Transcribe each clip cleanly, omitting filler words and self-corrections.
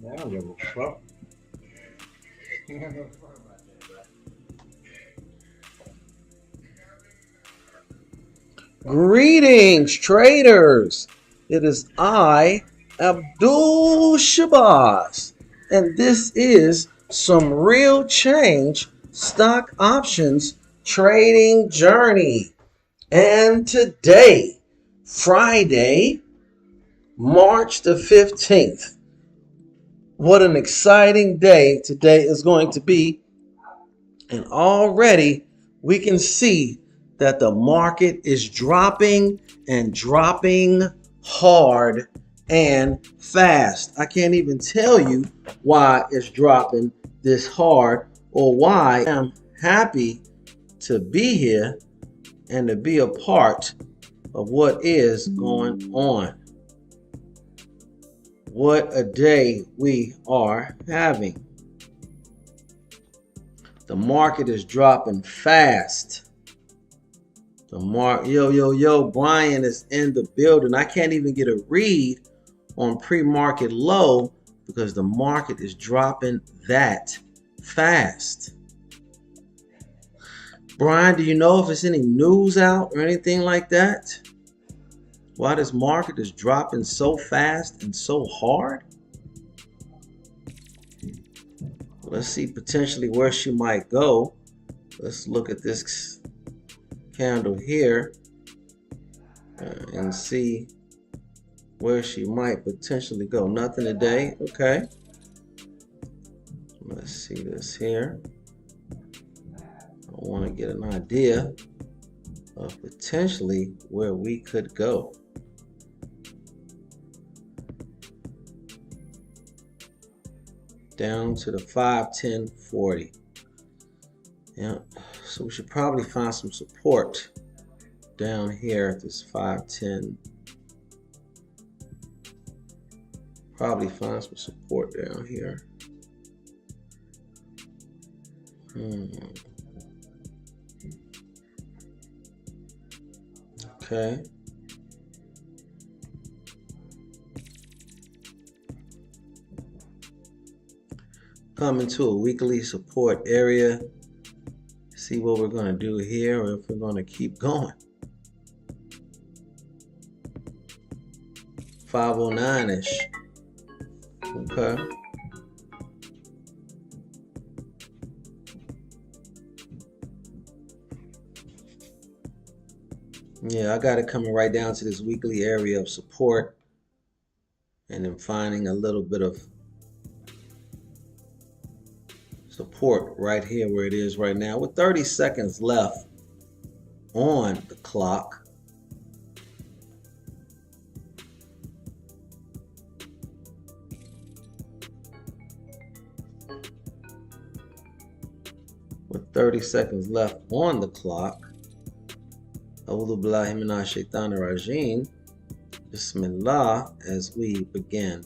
I don't give a fuck. Greetings, traders. It is I, Abdul Shabazz, and this is some real change stock options trading journey. And today, Friday, March the 15th, what an exciting day today is going to be. And already we can see that the market is dropping and dropping hard and fast. I can't even tell you why it's dropping this hard or why I'm happy to be here and to be a part of what is going on. What a day we are having. The market is dropping fast. Yo, Brian is in the building. I can't even get a read on pre-market low because the market is dropping that fast. Brian, do you know if there's any news out or anything like that? Why this market is dropping so fast and so hard? Let's see potentially where she might go. Let's look at this candle here and see where she might potentially go. Nothing today. Okay. Let's see this here. I want to get an idea of potentially where we could go. Down to the 510.40. Yeah. So we should probably find some support down here at this 510. Probably find some support down here. Okay. Come into a weekly support area. See what we're going to do here or if we're going to keep going. 509-ish. Okay. Yeah, I got it coming right down to this weekly area of support and then finding a little bit of support right here where it is right now with 30 seconds left on the clock. With 30 seconds left on the clock. A'udhu billahi minash shaitanir rajim. Bismillah as we begin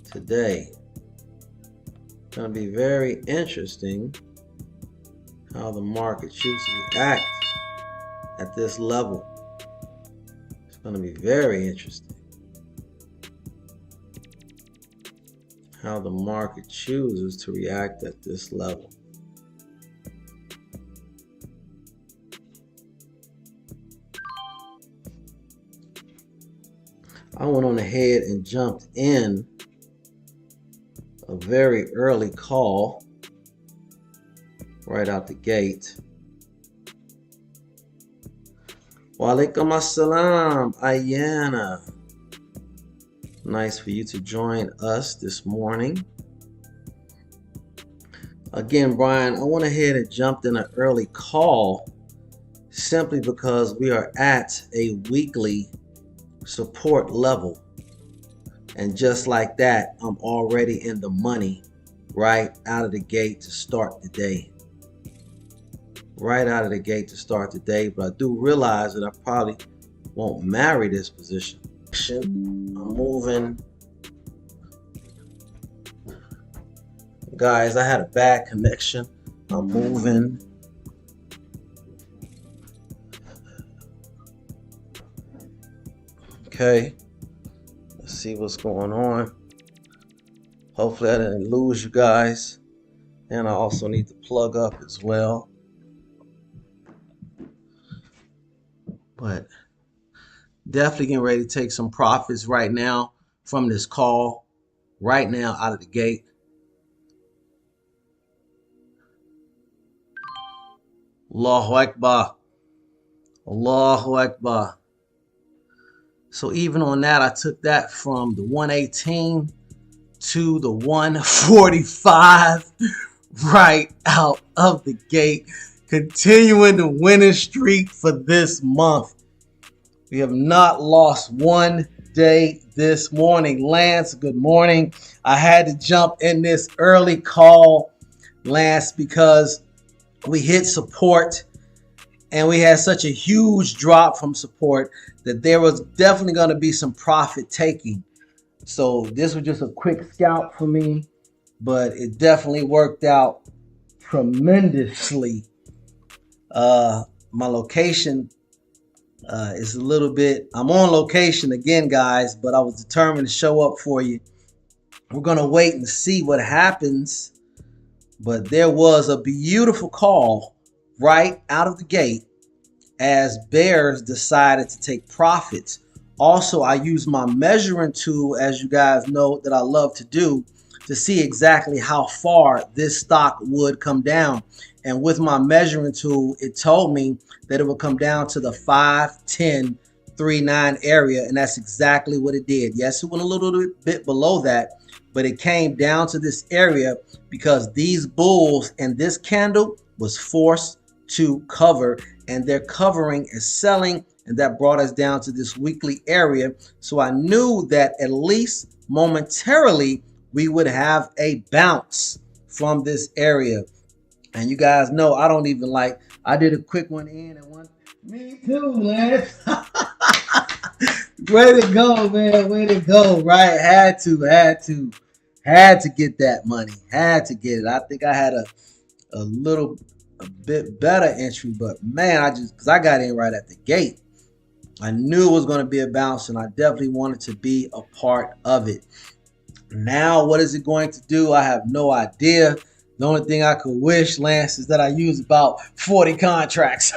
today. It's going to be very interesting how the market chooses to act at this level. It's going to be very interesting how the market chooses to react at this level. I went on ahead and jumped in a very early call right out the gate. Wa alaikum assalam, Ayana. Nice for you to join us this morning. Again, Brian, I went ahead and jumped in an early call simply because we are at a weekly support level. And just like that, I'm already in the money right out of the gate to start the day. Right out of the gate to start the day. But I do realize that I probably won't marry this position. I'm moving. Guys, I had a bad connection. I'm moving. Okay. Let's see what's going on. Hopefully I didn't lose you guys. And I also need to plug up as well. But definitely getting ready to take some profits right now from this call. Right now out of the gate. Allahu Akbar. Allahu Akbar. So even on that, I took that from the 118 to the 145 right out of the gate, continuing the winning streak for this month. We have not lost one day this morning. Lance, good morning. I had to jump in this early call, Lance, because we hit support and we had such a huge drop from support that there was definitely going to be some profit taking. So this was just a quick scalp for me, but it definitely worked out tremendously. My location is a little bit, I'm on location again, guys, but I was determined to show up for you. We're going to wait and see what happens. But there was a beautiful call right out of the gate as bears decided to take profits. Also, I use my measuring tool, as you guys know that I love to do, to see exactly how far this stock would come down. And with my measuring tool, it told me that it would come down to the 51039 area, and that's exactly what it did. Yes, it went a little bit below that, but it came down to this area because these bulls and this candle was forced to cover, and their covering is selling, and that brought us down to this weekly area. So I knew that at least momentarily we would have a bounce from this area. And you guys know I don't even like, I did a quick one in and one. Me too, Lance. Way to go, man. Way to go. Right. Had to get that money. Had to get it. I think I had a bit better entry, but man, because I got in right at the gate. I knew it was going to be a bounce, and I definitely wanted to be a part of it. Now, what is it going to do? I have no idea. The only thing I could wish, Lance, is that I used about 40 contracts.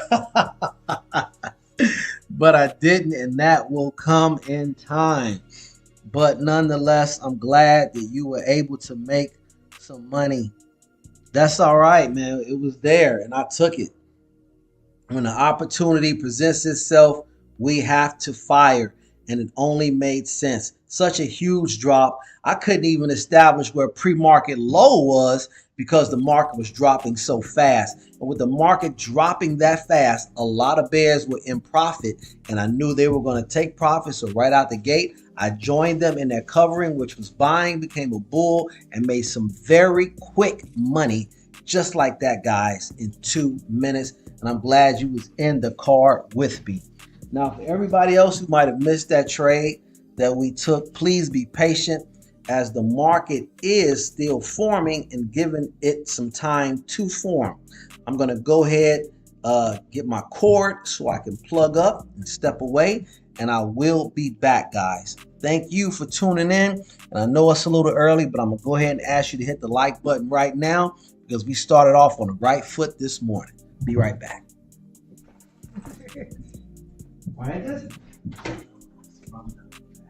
But I didn't, and that will come in time. But nonetheless, I'm glad that you were able to make some money. That's all right, man. It was there, and I took it. When the opportunity presents itself, we have to fire, and it only made sense. Such a huge drop. I couldn't even establish where pre-market low was because the market was dropping so fast. And with the market dropping that fast, a lot of bears were in profit, and I knew they were going to take profit. So right out the gate, I joined them in their covering, which was buying, became a bull, and made some very quick money just like that, guys, in 2 minutes. And I'm glad you was in the car with me. Now, for everybody else who might have missed that trade that we took, please be patient as the market is still forming and giving it some time to form. I'm going to go ahead, get my cord so I can plug up and step away, and I will be back, guys. Thank you for tuning in. And I know it's a little early, but I'm going to go ahead and ask you to hit the like button right now because we started off on the right foot this morning. Be right back. Why does it?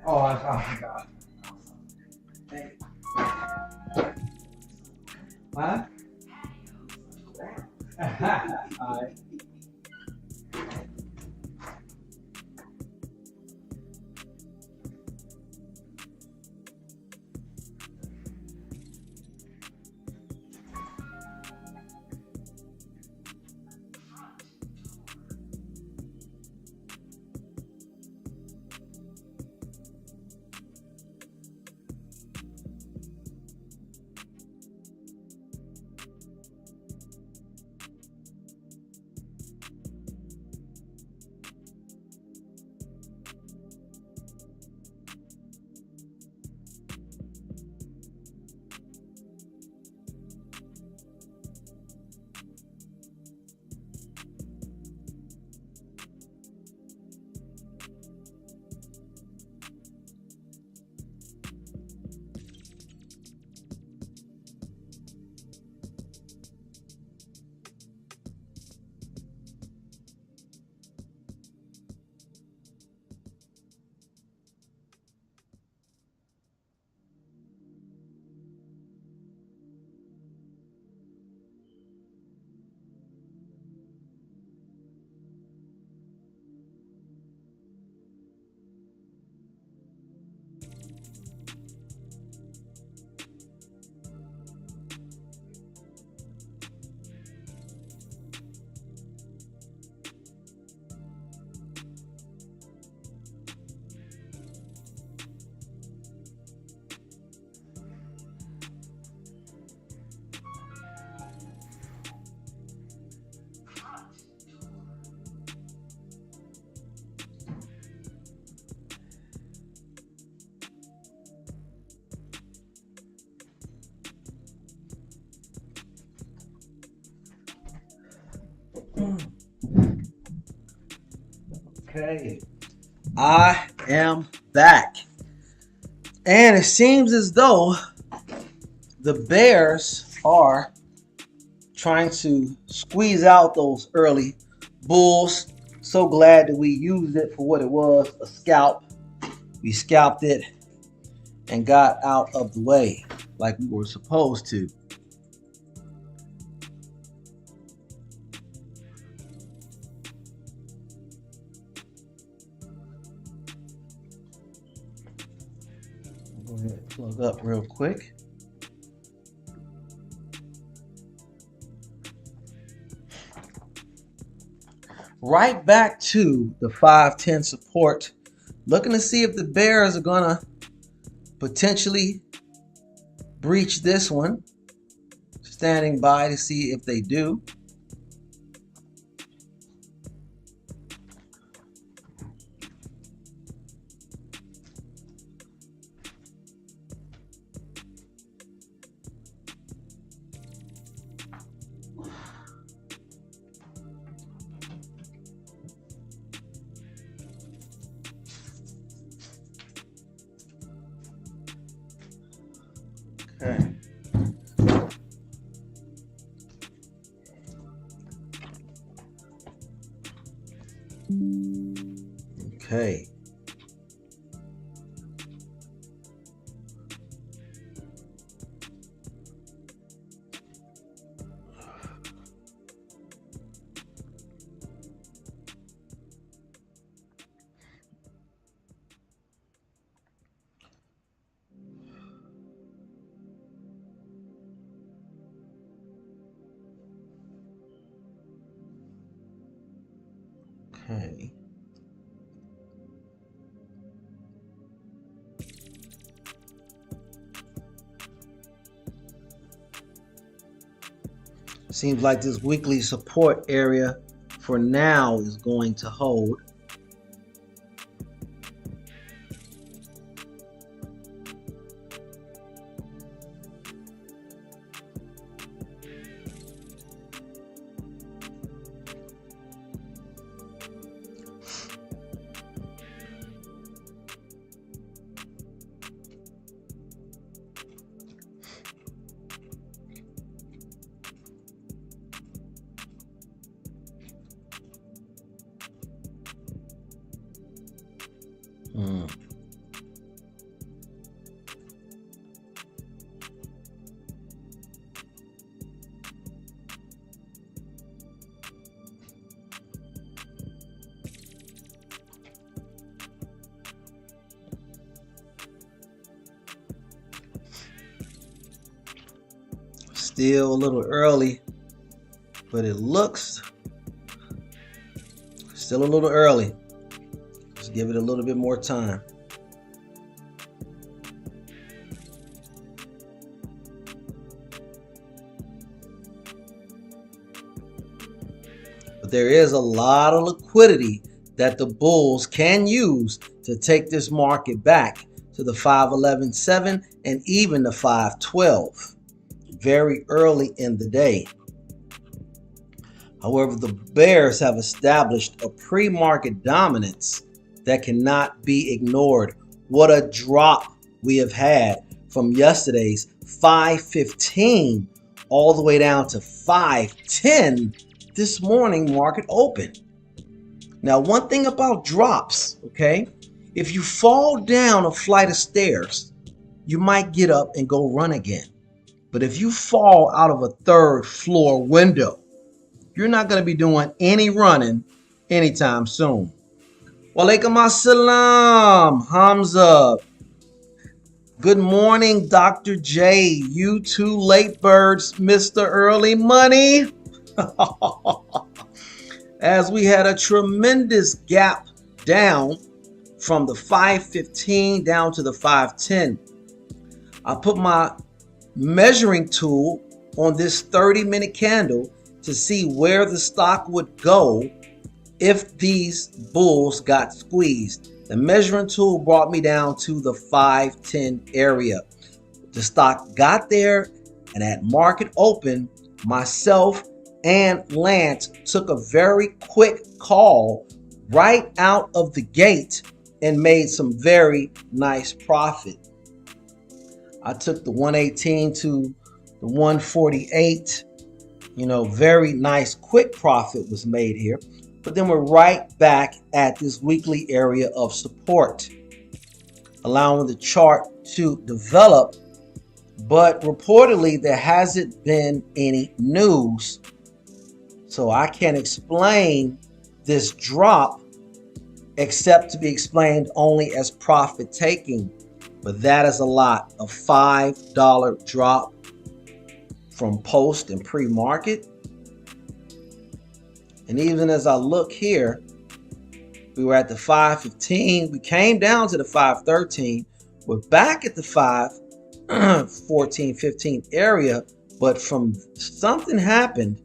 Oh, I got it. Hey. What? All right. Okay, I am back. And it seems as though the Bears are trying to squeeze out those early bulls. So glad that we used it for what it was, a scalp. We scalped it and got out of the way like we were supposed to. Go ahead and plug up real quick. Right back to the 510 support. Looking to see if the Bears are going to potentially breach this one. Standing by to see if they do. Okay. Okay. Okay. Seems like this weekly support area for now is going to hold. Still a little early, but it looks still a little early. Let's give it a little bit more time. But there is a lot of liquidity that the bulls can use to take this market back to the 511.7 and even the 512 very early in the day. However, the Bears have established a pre-market dominance that cannot be ignored. What a drop we have had from yesterday's 515 all the way down to 510 this morning market open. Now, one thing about drops, okay, if you fall down a flight of stairs, you might get up and go run again. But if you fall out of a third floor window, you're not going to be doing any running anytime soon. Walaikum assalam, Hamza. Good morning, Dr. J. You two late birds, Mr. Early Money. As we had a tremendous gap down from the 515 down to the 510. I put my measuring tool on this 30-minute candle to see where the stock would go if these bulls got squeezed. The measuring tool brought me down to the 510 area. The stock got there, and at market open, myself and Lance took a very quick call right out of the gate and made some very nice profit. I took the 118 to the 148. Very nice quick profit was made here. But then we're right back at this weekly area of support, allowing the chart to develop. But reportedly, there hasn't been any news. So I can't explain this drop except to be explained only as profit taking. But that is a lot. A $5 drop from post and pre-market. And even as I look here, we were at the 515. We came down to the 513. We're back at the 514, 15 area. But from something happened,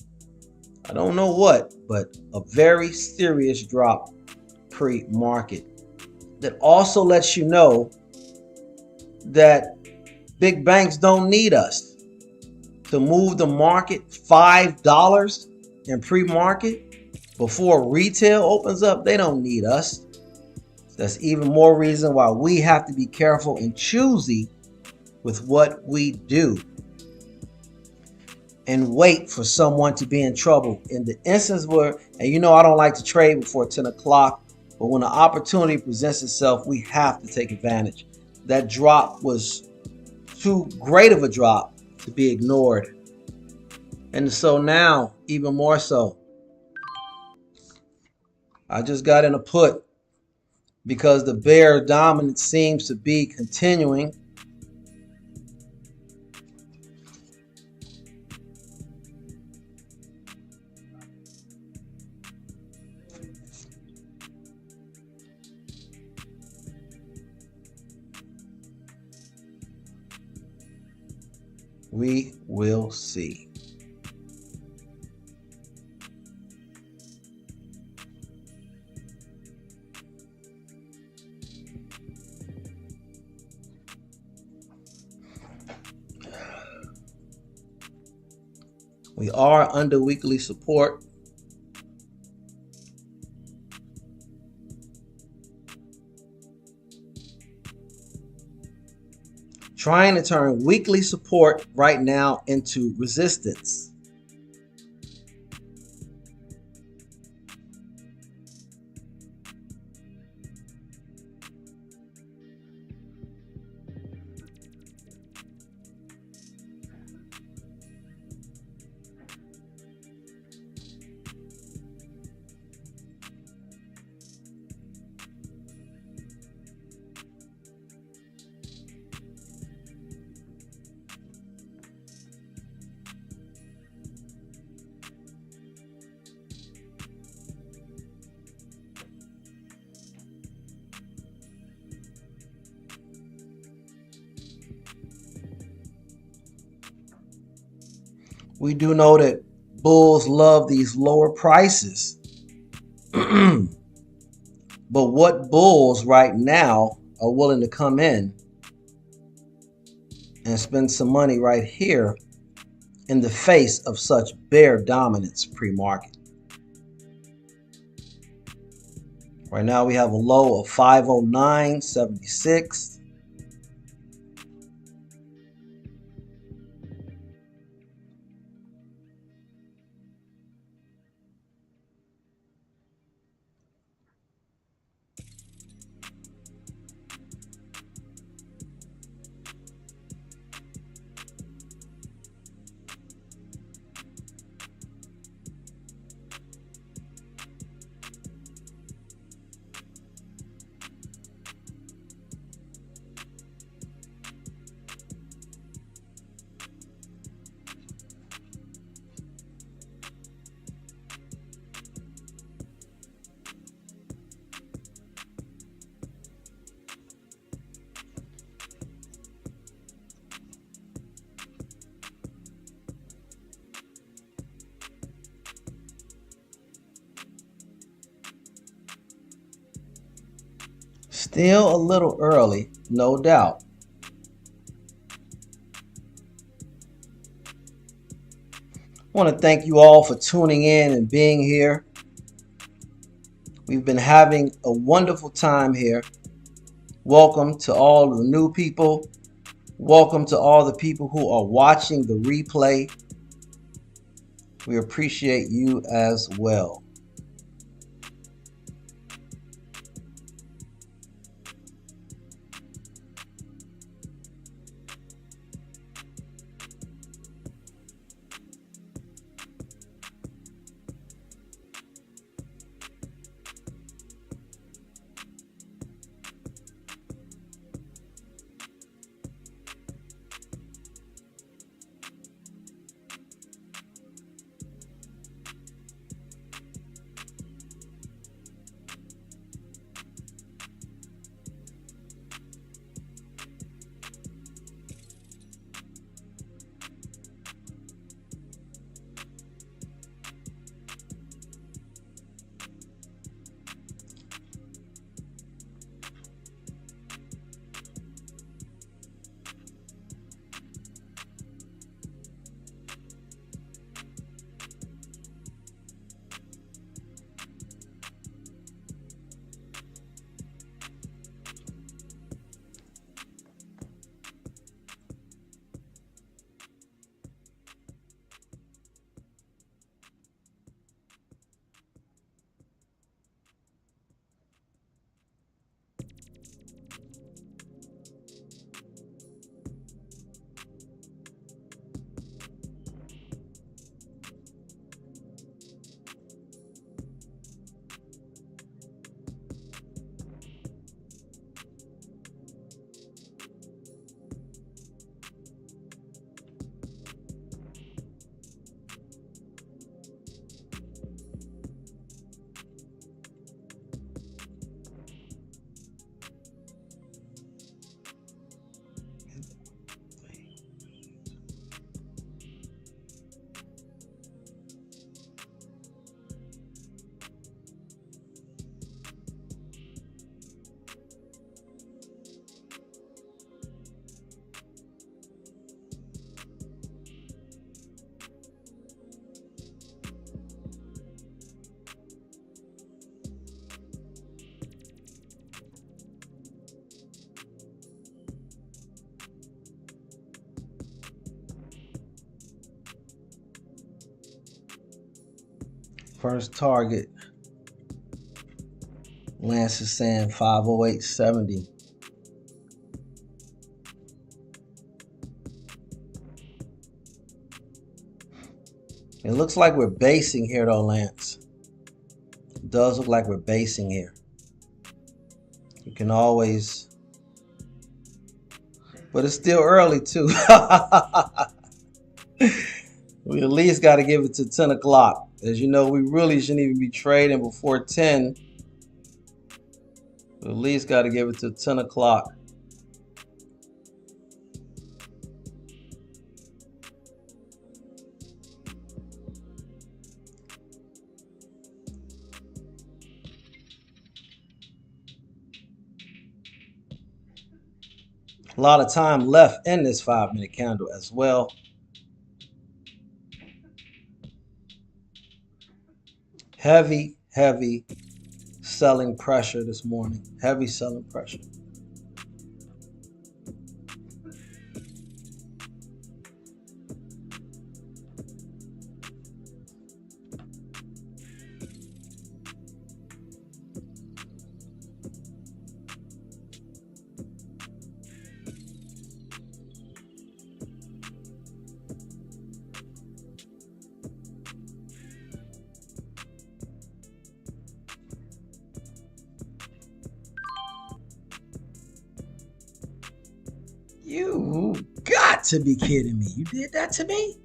I don't know what, but a very serious drop pre-market. That also lets you know that big banks don't need us to move the market $5 in pre-market before retail opens up. They don't need us. That's even more reason why we have to be careful and choosy with what we do and wait for someone to be in trouble. In the instance where, and I don't like to trade before 10 o'clock, but when the opportunity presents itself, we have to take advantage. That drop was too great of a drop to be ignored. And so now, even more so, I just got in a put because the bear dominance seems to be continuing. We will see. We are under weekly support. Trying to turn weekly support right now into resistance. We do know that bulls love these lower prices. But what bulls right now are willing to come in and spend some money right here in the face of such bear dominance pre-market? Right now we have a low of 509.76. Still a little early, no doubt. want to thank you all for tuning in and being here. We've been having a wonderful time here. Welcome to all the new people. Welcome to all the people who are watching the replay. We appreciate you as well. First target, Lance is saying 508.70. It looks like we're basing here though, Lance. It does look like we're basing here. You can always, but it's still early too. We at least got to give it to 10 o'clock. As you know, we really shouldn't even be trading before 10. We at least got to give it to 10 o'clock. A lot of time left in this 5-minute candle as well. Heavy selling pressure this morning. Heavy selling pressure. You got to be kidding me. You did that to me?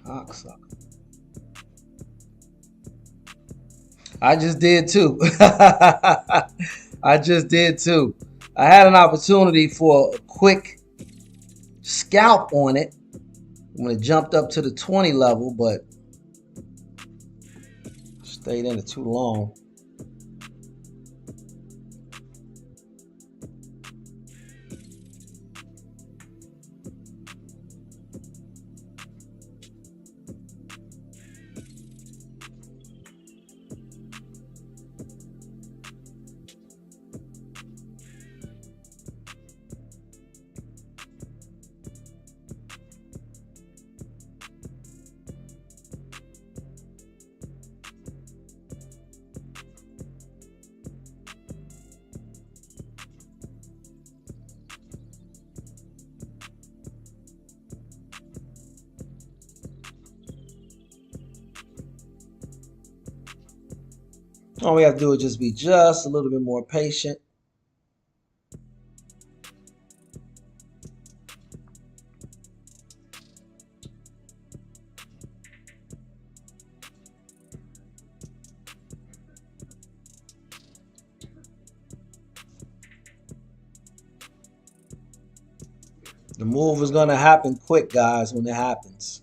Cocksucker. I just did too. I just did too. I had an opportunity for a quick scalp on it when it jumped up to the 20 level, but stayed in it too long. All we have to do is just be just a little bit more patient. The move is going to happen quick, guys, when it happens.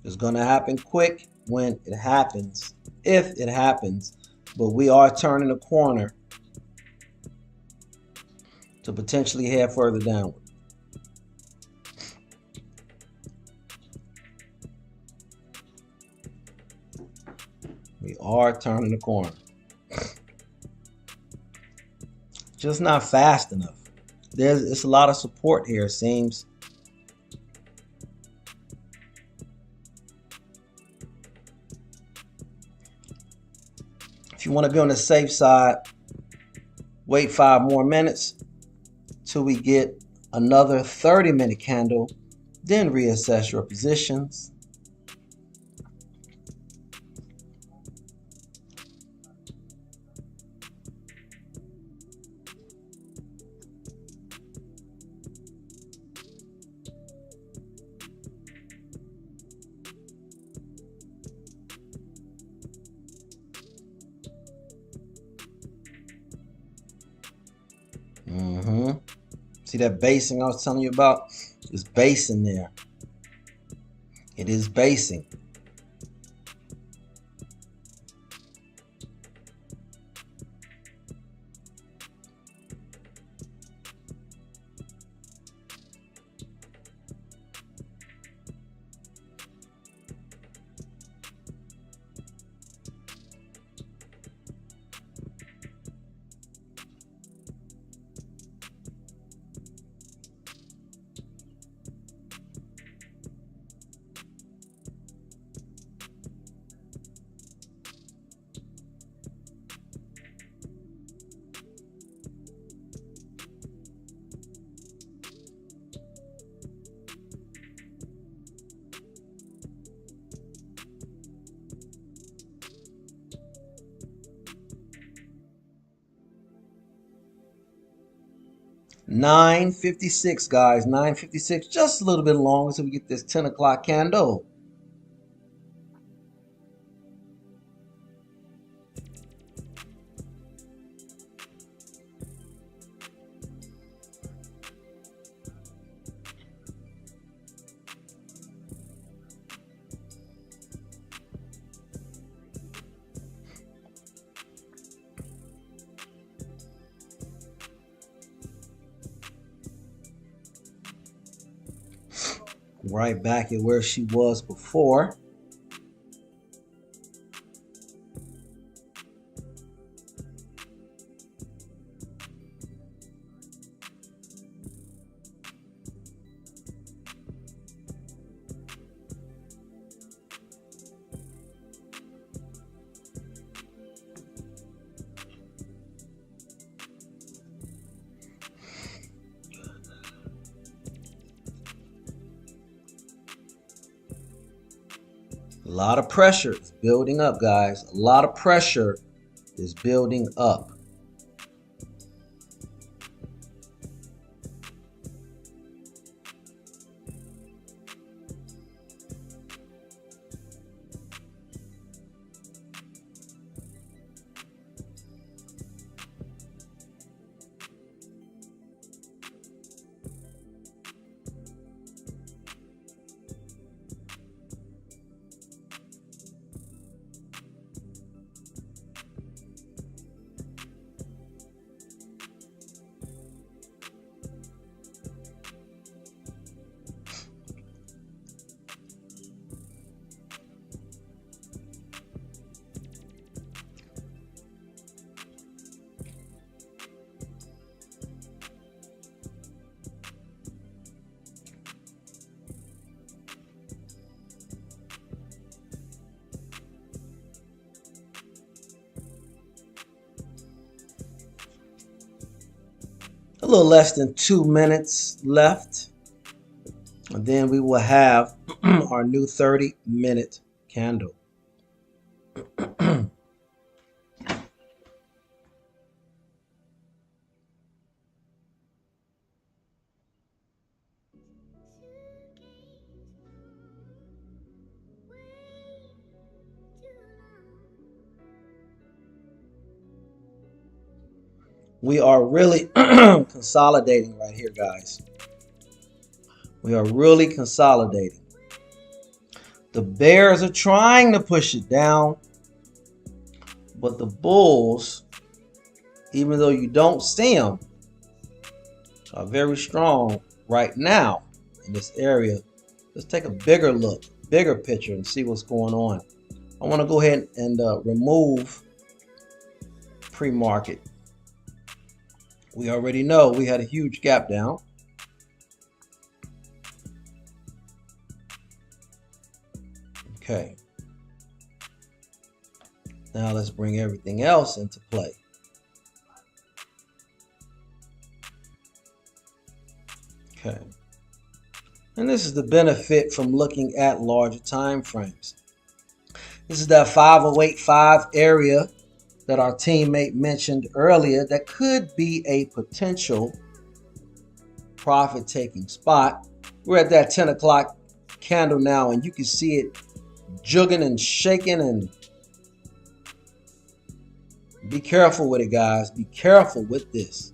It's going to happen quick when it happens, if it happens. But we are turning a corner to potentially head further downward. We are turning the corner. Just not fast enough. It's a lot of support here, it seems. If you want to be on the safe side, wait 5 more minutes till we get another 30-minute candle, then reassess your positions. See that basing I was telling you about? It's basing there. It is basing. $9.56, guys. $9.56. Just a little bit longer so we get this 10 o'clock candle. Right back at where she was before. A lot of pressure is building up, guys. A lot of pressure is building up. A little less than 2 minutes left. And then we will have our new 30-minute candle. We are really consolidating right here, guys. We are really consolidating. The bears are trying to push it down, but the bulls, even though you don't see them, are very strong right now in this area. Let's take a bigger look, bigger picture, and see what's going on. I want to go ahead and remove pre-market. We already know we had a huge gap down. Okay. Now let's bring everything else into play. Okay. And this is the benefit from looking at larger time frames. This is that 5085 area that our teammate mentioned earlier that could be a potential profit-taking spot. We're at that 10 o'clock candle now, and you can see it jugging and shaking. And be careful with it, guys. Be careful with this.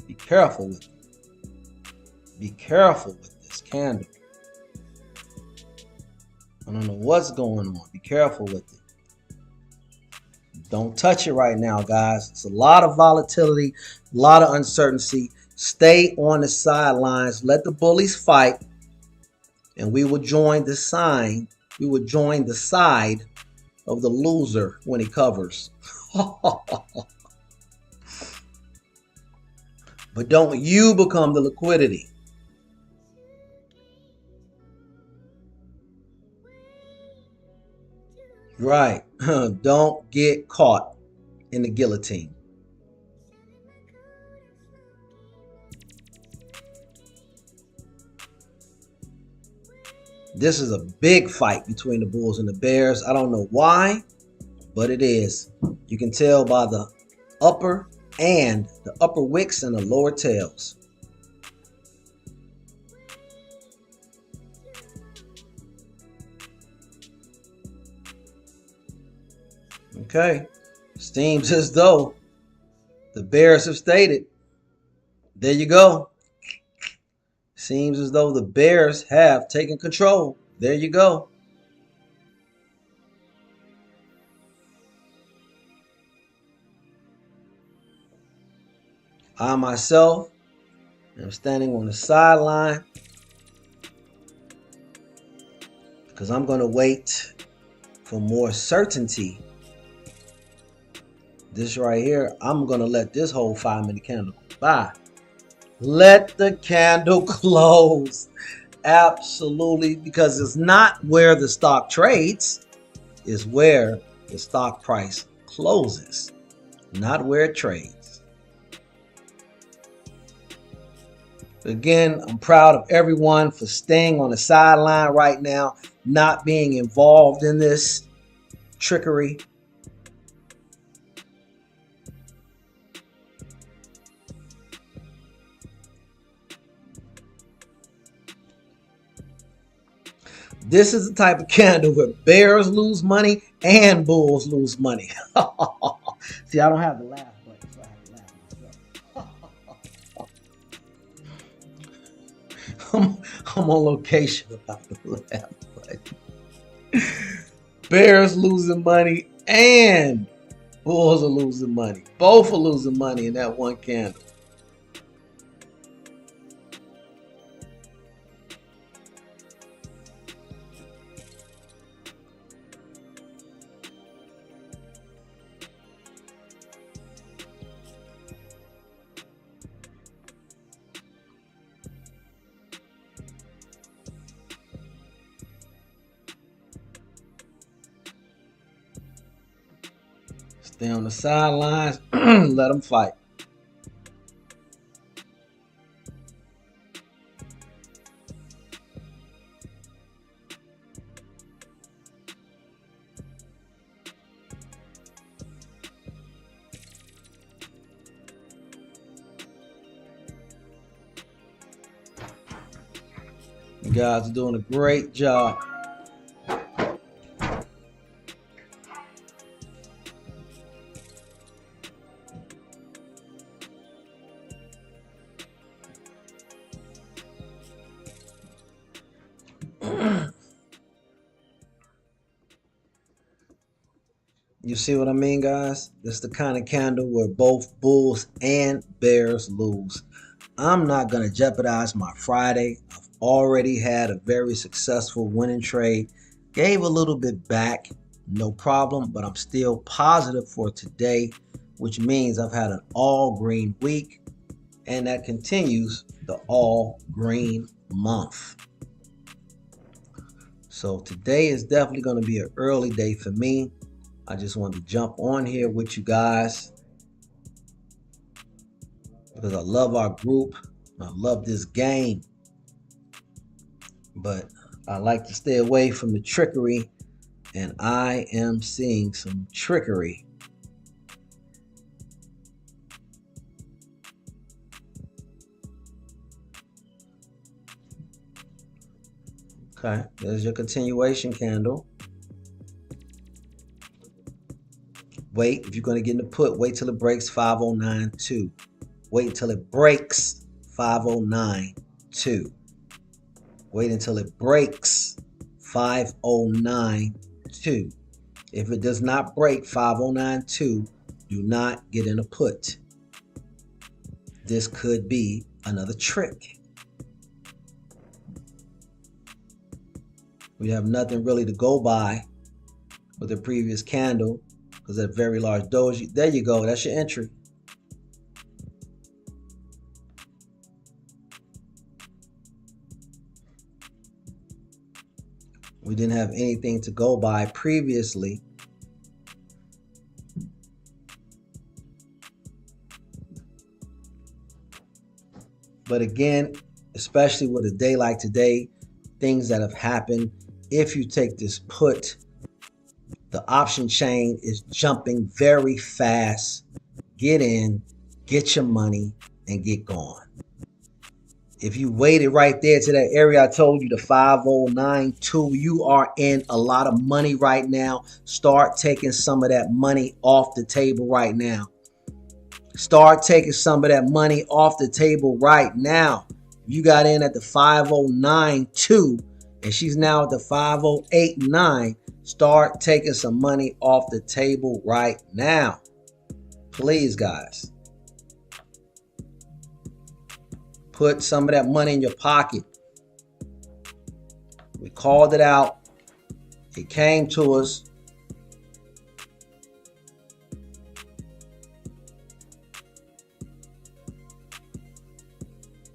Be careful with it. Be careful with this candle. I don't know what's going on. Be careful with it. Don't touch it right now, guys. It's a lot of volatility, a lot of uncertainty. Stay on the sidelines. Let the bullies fight. And we will join the sign. We will join the side of the loser when he covers. But don't you become the liquidity. Right. Don't get caught in the guillotine. This is a big fight between the bulls and the bears. I don't know why, but it is. You can tell by the upper wicks and the lower tails. Okay, seems as though the bears have stated. There you go. Seems as though the bears have taken control. There you go. I myself am standing on the sideline because I'm going to wait for more certainty. This right here, I'm going to let this whole 5-minute candle go by. Let the candle close. Absolutely, because it's not where the stock trades, it's where the stock price closes, not where it trades. Again, I'm proud of everyone for staying on the sideline right now, not being involved in this trickery. This is the type of candle where bears lose money and bulls lose money. See, I don't have the laugh button, so I have to laugh myself. I'm on location about the laugh button. Bears losing money and bulls are losing money. Both are losing money in that one candle. Stay on the sidelines. Let them fight. You guys are doing a great job. You see what I mean, guys? This is the kind of candle where both bulls and bears lose. I'm not going to jeopardize my Friday. I've already had a very successful winning trade. Gave a little bit back, no problem, but I'm still positive for today, which means I've had an all green week, and that continues the all green month. So today is definitely going to be an early day for me. I just wanted to jump on here with you guys because I love our group. I love this game, but I like to stay away from the trickery, and I am seeing some trickery. Okay, there's your continuation candle. Wait, if you're going to get in the put, wait till it breaks 509.2. Wait until it breaks 509.2. Wait until it breaks 509.2. If it does not break 509.2, do not get in a put. This could be another trick. We have nothing really to go by with the previous candle because that very large doji. There you go. That's your entry. We didn't have anything to go by previously. But again, especially with a day like today, things that have happened, if you take this put, the option chain is jumping very fast. Get in, get your money, and get gone. If you waited right there to that area I told you, the 509.2, you are in a lot of money right now. Start taking some of that money off the table right now. Start taking some of that money off the table right now. You got in at the 509.2 and she's now at the 508.9. Start taking some money off the table right now. Please, guys. Put some of that money in your pocket. We called it out. It came to us.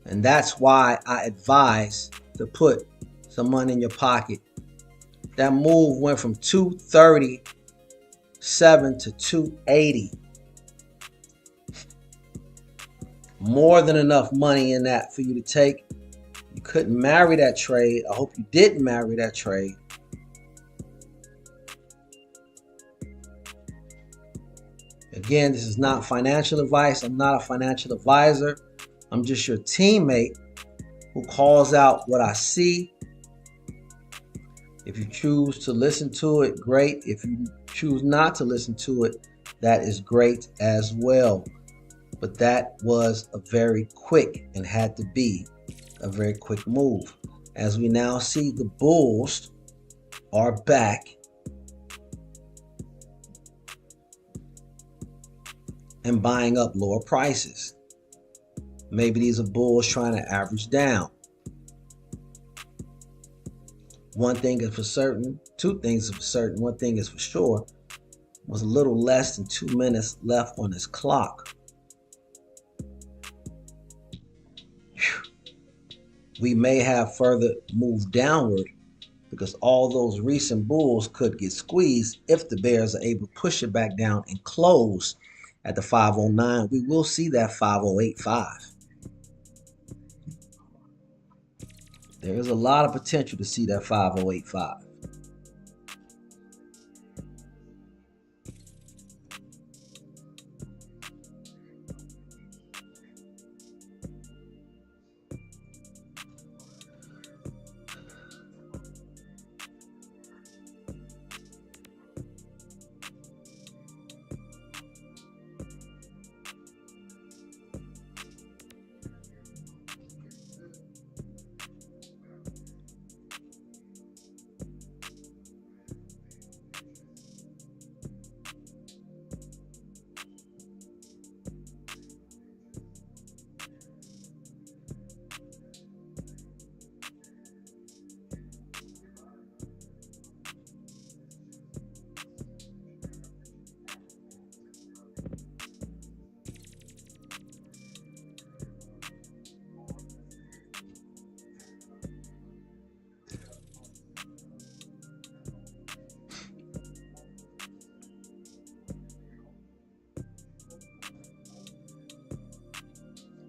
And that's why I advise to put some money in your pocket. That move went from 237 to 280. More than enough money in that for you to take. You couldn't marry that trade. I hope you didn't marry that trade. Again, this is not financial advice. I'm not a financial advisor. I'm just your teammate who calls out what I see. If you choose to listen to it, great. If you choose not to listen to it, that is great as well. But that was a very quick and had to be a very quick move. As we now see, the bulls are back and buying up lower prices. Maybe these are bulls trying to average down. One thing is for certain, two things are for certain. One thing is for sure, was a little less than 2 minutes left on this clock. We may have further moved downward because all those recent bulls could get squeezed if the bears are able to push it back down and close at the 509. We will see that 508.5. There is a lot of potential to see that 508.5.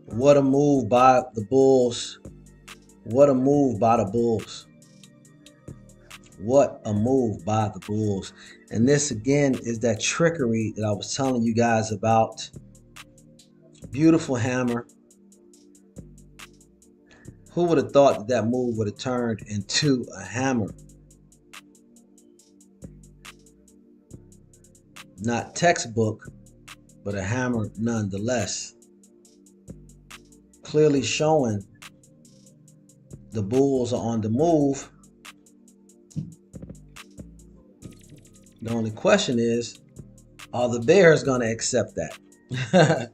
What a move by the Bulls. What a move by the Bulls. What a move by the Bulls. And this again is that trickery that I was telling you guys about. Beautiful hammer. Who would have thought that that move would have turned into a hammer? Not textbook, but a hammer nonetheless. Clearly showing the Bulls are on the move. The only question is, are the Bears going to accept that?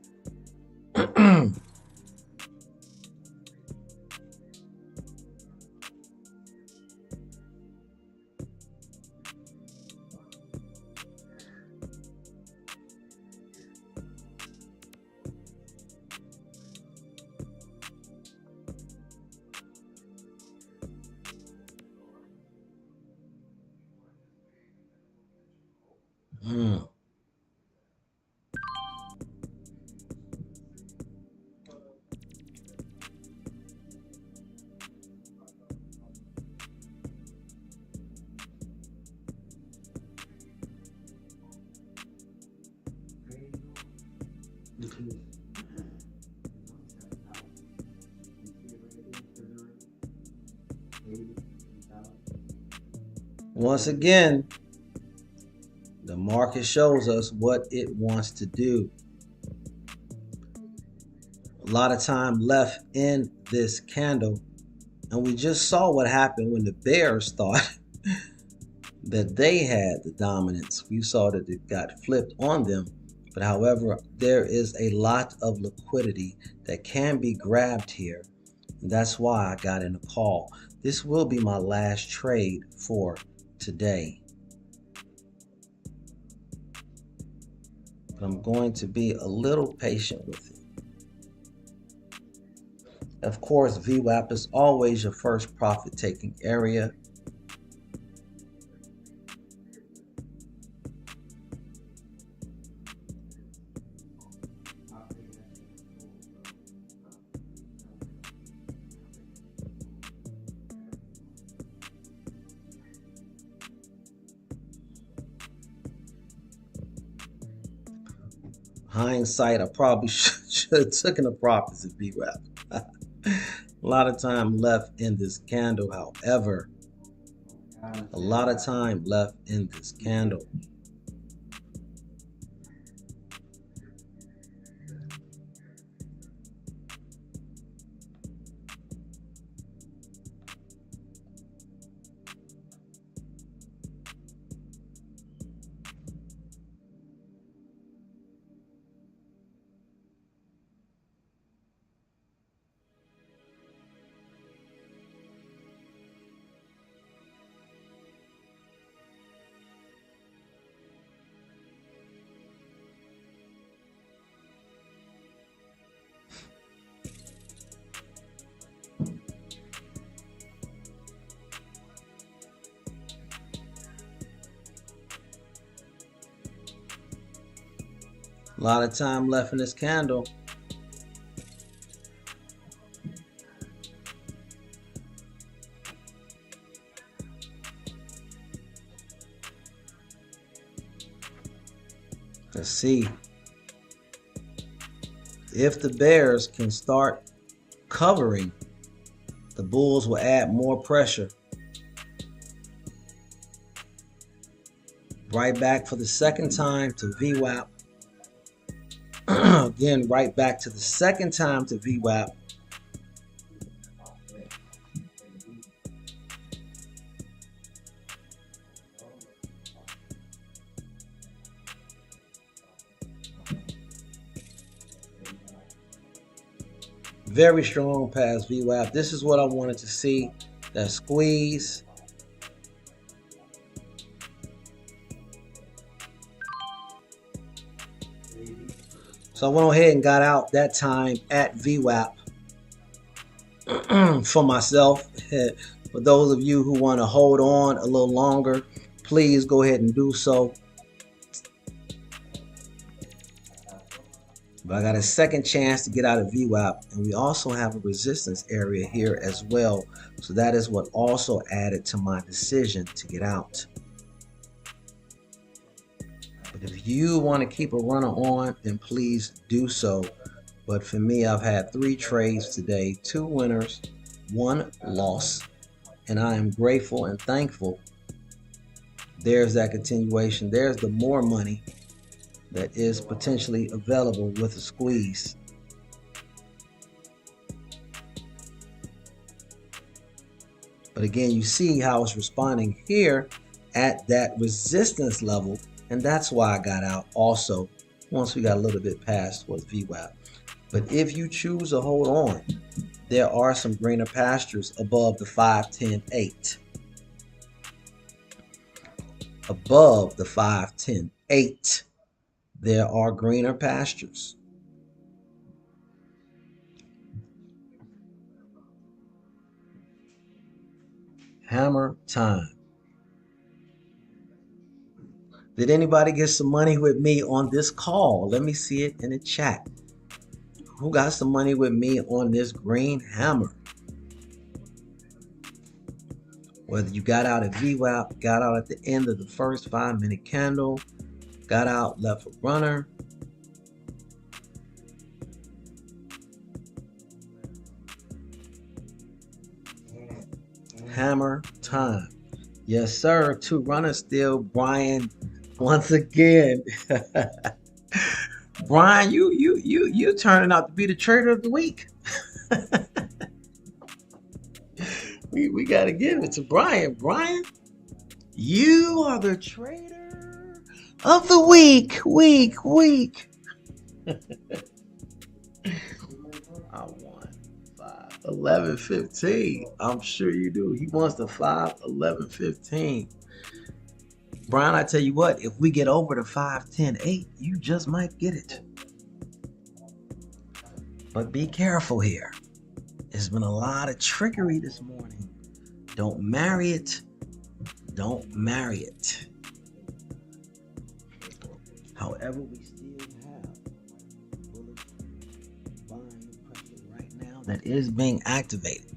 Hmm. Once again, the market shows us what it wants to do. A lot of time left in this candle. And we just saw what happened when the Bears thought that they had the dominance. We saw that it got flipped on them. But however, there is a lot of liquidity that can be grabbed here. And that's why I got in a call. This will be my last trade for today. But I'm going to be a little patient with it. Of course, VWAP is always your first profit taking area. Hindsight, I probably should have taken the profits at VWAP. A lot of time left in this candle, however. A lot of time left in this candle. A lot of time left in this candle. Let's see if the Bears can start covering. The Bulls will add more pressure. Right back for the second time to VWAP. Again, right back to the second time to VWAP. Very strong past VWAP. This is what I wanted to see. That squeeze. So I went ahead and got out that time at VWAP for myself. For those of you who want to hold on a little longer, please go ahead and do so. But I got a second chance to get out of VWAP, and we also have a resistance area here as well. So that is what also added to my decision to get out. But if you want to keep a runner on, then please do so. But for me, I've had 3 trades today, 2 winners, 1 loss, and I am grateful and thankful. There's that continuation. There's the more money that is potentially available with a squeeze. But again, you see how it's responding here at that resistance level, and that's why I got out also once we got a little bit past towards VWAP. But if you choose to hold on, there are some greener pastures above the 5-10-8. Above the 5-10-8, there are greener pastures. Hammer time. Did anybody get some money with me on this call? Let me see it in the chat. Who got some money with me on this green hammer? Whether you got out at VWAP, got out at the end of the first 5-minute candle, got out, left a runner. Hammer time. Yes, sir. 2 runners still. Brian, once again. Brian, you turning out to be the trader of the week. we got to give it to Brian. Brian, you are the trader of the week. I won 5-11-15. I'm sure you do. He wants the 5-11-15. Brian, I tell you what, if we get over the 5-10-8, you just might get it. But be careful here. There's been a lot of trickery this morning. Don't marry it. Don't marry it. However, we still have bullish buying pressure right now that is being activated.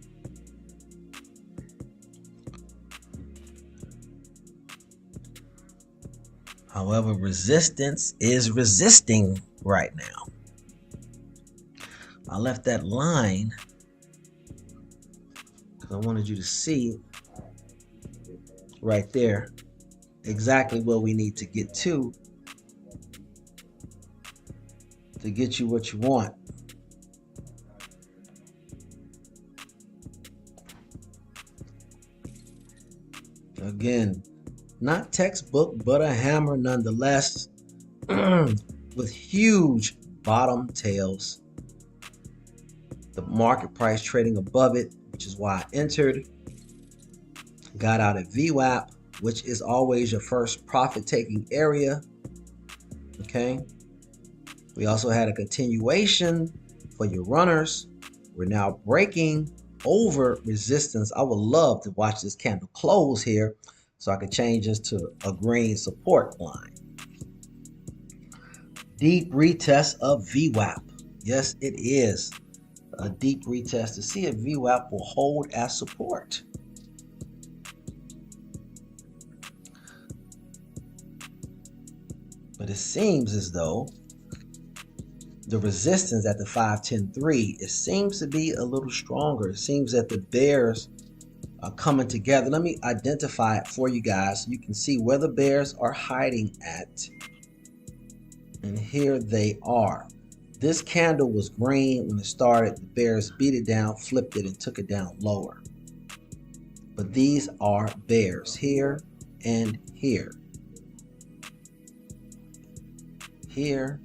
However, resistance is resisting right now. I left that line because I wanted you to see right there exactly where we need to get to get you what you want. Again, not textbook, but a hammer nonetheless, with huge bottom tails. The market price trading above it, which is why I entered. Got out at VWAP, which is always your first profit-taking area. Okay. We also had a continuation for your runners. We're now breaking over resistance. I would love to watch this candle close here so I can change this to a green support line. Deep retest of VWAP. Yes, it is a deep retest to see if VWAP will hold as support. But it seems as though the resistance at the 5-10-3, it seems to be a little stronger. It seems that the bears are coming together. Let me identify it for you guys so you can see where the bears are hiding at. And here they are. This candle was green when it started. The bears beat it down, flipped it, and took it down lower. But these are bears here and here. Here.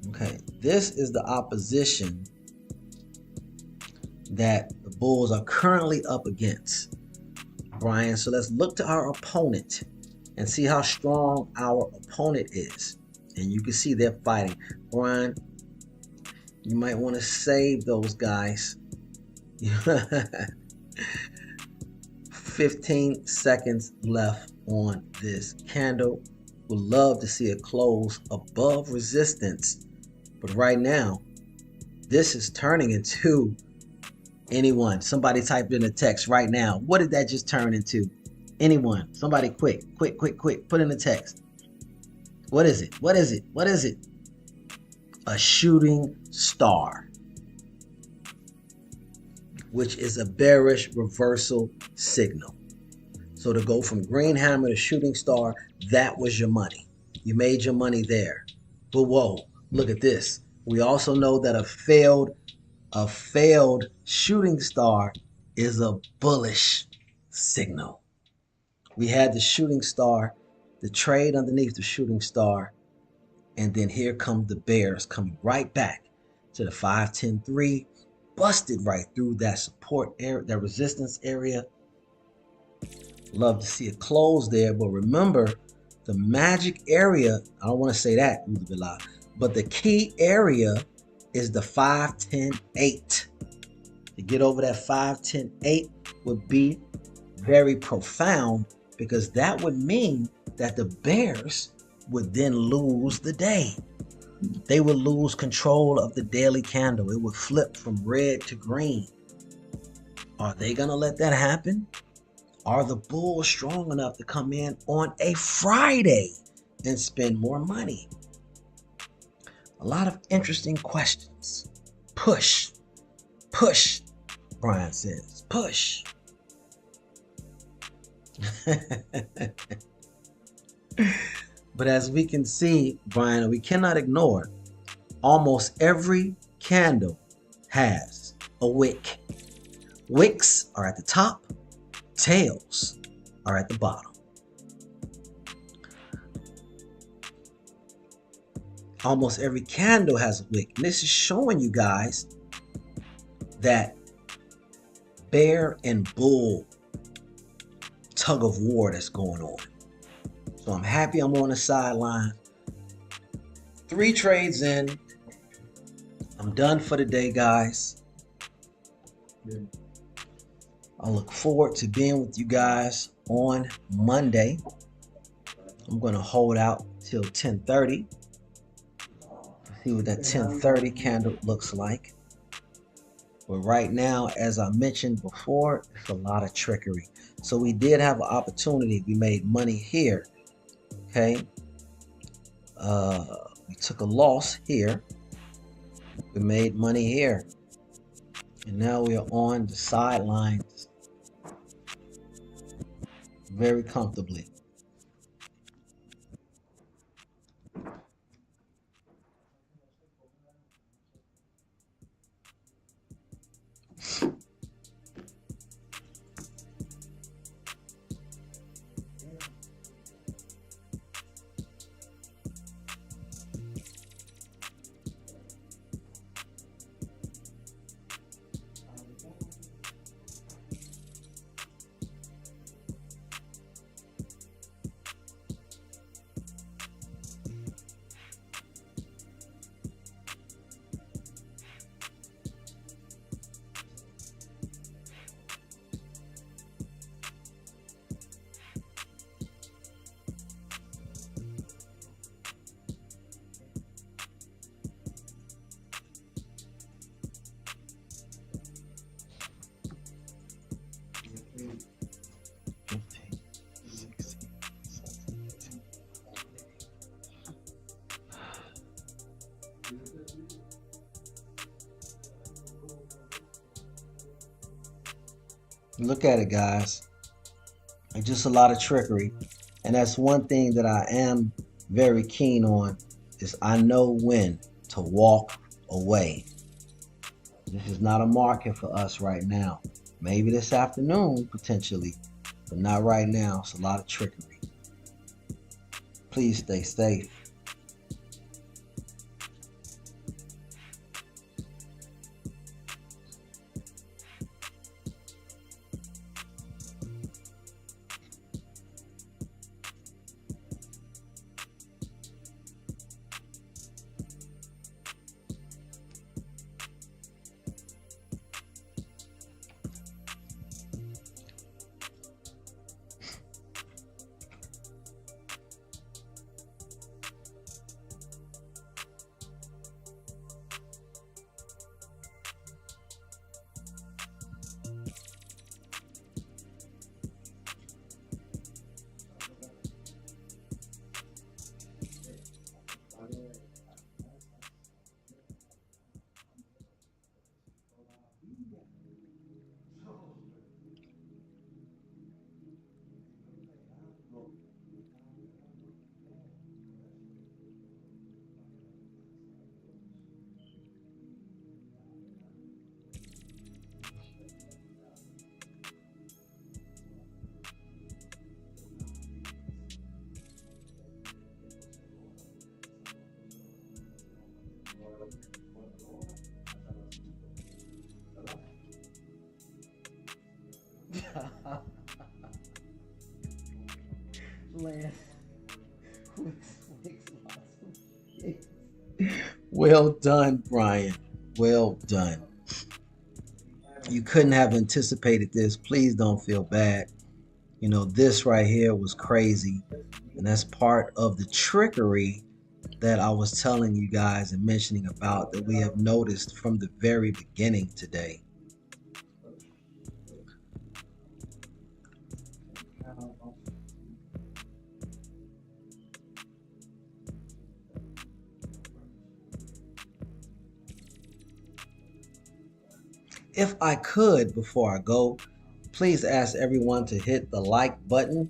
Okay, this is the opposition that the bulls are currently up against, Brian. So let's look to our opponent and see how strong our opponent is. And you can see they're fighting. Brian, you might want to save those guys. 15 seconds left on this candle. Would love to see it close above resistance. But right now, this is turning into anyone. Somebody type in a text right now. What did that just turn into? Anyone. Somebody quick. Put in the text. What is it? What is it? What is it? A shooting star, which is a bearish reversal signal. So to go from green hammer to shooting star, that was your money. You made your money there. But whoa, look at this. We also know that a failed shooting star is a bullish signal. We had the shooting star, the trade underneath the shooting star, and then here come the bears coming right back to the 5-10-3, busted right through that support area, that resistance area. Love to see it close there, but remember the magic area, I don't want to say that, but the key area is the 5-10-8. To get over that 5-10-8 would be very profound, because that would mean that the bears would then lose the day. They would lose control of the daily candle. It would flip from red to green. Are they going to let that happen? Are the bulls strong enough to come in on a Friday and spend more money? A lot of interesting questions. Push, Brian says, push. But as we can see, Brian, we cannot ignore, almost every candle has a wick. Wicks are at the top, tails are at the bottom. Almost every candle has a wick. And this is showing you guys that bear and bull tug of war that's going on. So I'm happy I'm on the sideline. 3 trades in. I'm done for the day, guys. I look forward to being with you guys on Monday. I'm going to hold out till 10:30. See what that 10:30 candle looks like. But right now, as I mentioned before, it's a lot of trickery. So we did have an opportunity. We made money here. Okay. We took a loss here. We made money here. And now we are on the sidelines very comfortably. Look at it, guys. It's just a lot of trickery. And that's one thing that I am very keen on, is I know when to walk away. This is not a market for us right now. Maybe this afternoon, potentially, but not right now. It's a lot of trickery. Please stay safe. Lance makes lots of sense. Well done, Brian. Well done. You couldn't have anticipated this. Please don't feel bad. You know, this right here was crazy. And that's part of the trickery that I was telling you guys and mentioning about that we have noticed from the very beginning today. If I could, before I go, please ask everyone to hit the like button.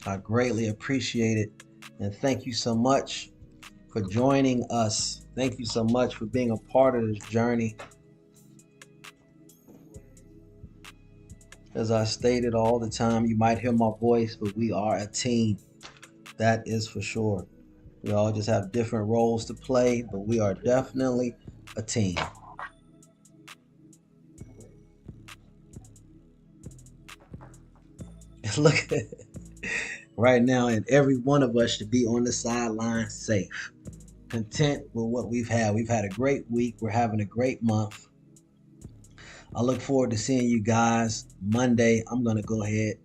I greatly appreciate it. And thank you so much for joining us. Thank you so much for being a part of this journey. As I stated all the time, you might hear my voice, but we are a team. That is for sure. We all just have different roles to play, but we are definitely a team. Look at it. Right now, and every one of us should be on the sideline safe, content with what we've had. We've had a great week. We're having a great month. I look forward to seeing you guys Monday. I'm going to go ahead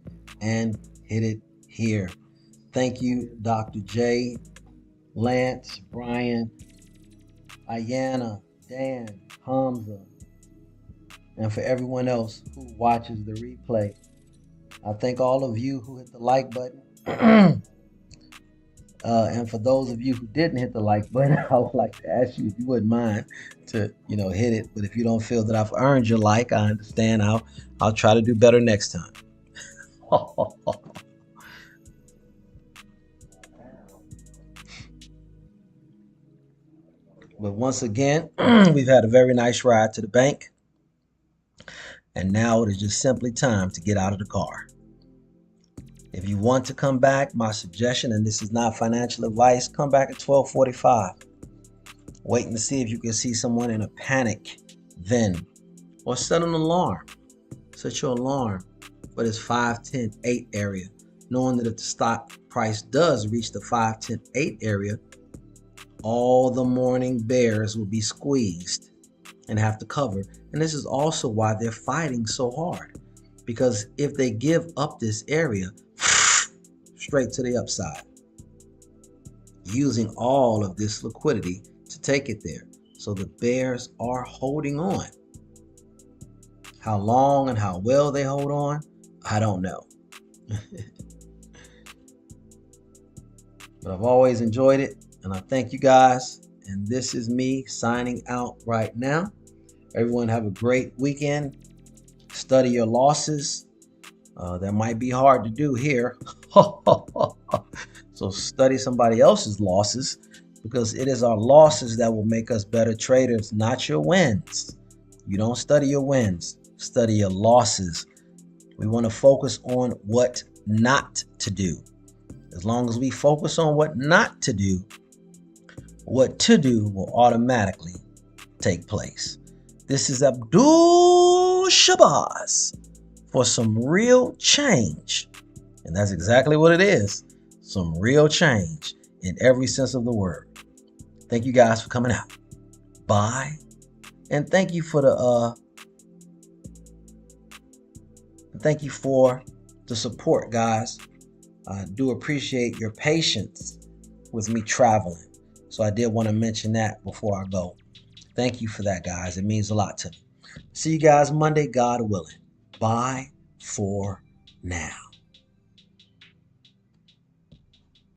and hit it here. Thank you, Dr. J, Lance, Brian, Ayana, Dan, Hamza, and for everyone else who watches the replay. I thank all of you who hit the like button. And for those of you who didn't hit the like button, I would like to ask you if you wouldn't mind to, hit it. But if you don't feel that I've earned your like, I understand. I'll try to do better next time. But once again, we've had a very nice ride to the bank. And now it is just simply time to get out of the car. If you want to come back, my suggestion, and this is not financial advice, come back at 12:45. Waiting to see if you can see someone in a panic then. Or set an alarm. Set your alarm for this 5, 10, 8 area. Knowing that if the stock price does reach the 5, 10, 8 area, all the morning bears will be squeezed and have to cover. And this is also why they're fighting so hard. Because if they give up this area, straight to the upside, using all of this liquidity to take it there. So the bears are holding on. How long and how well they hold on, I don't know. But I've always enjoyed it, and I thank you guys. And this is me signing out right now. Everyone have a great weekend. Study your losses. That might be hard to do here. So study somebody else's losses, because it is our losses that will make us better traders, not your wins. You don't study your wins, study your losses. We want to focus on what not to do. As long as we focus on what not to do, what to do will automatically take place. This is Abdul Shabazz for some real change. And that's exactly what it is. Some real change in every sense of the word. Thank you guys for coming out. Bye. And thank you for the support, guys. I do appreciate your patience with me traveling. So I did want to mention that before I go. Thank you for that, guys. It means a lot to me. See you guys Monday, God willing. Bye for now.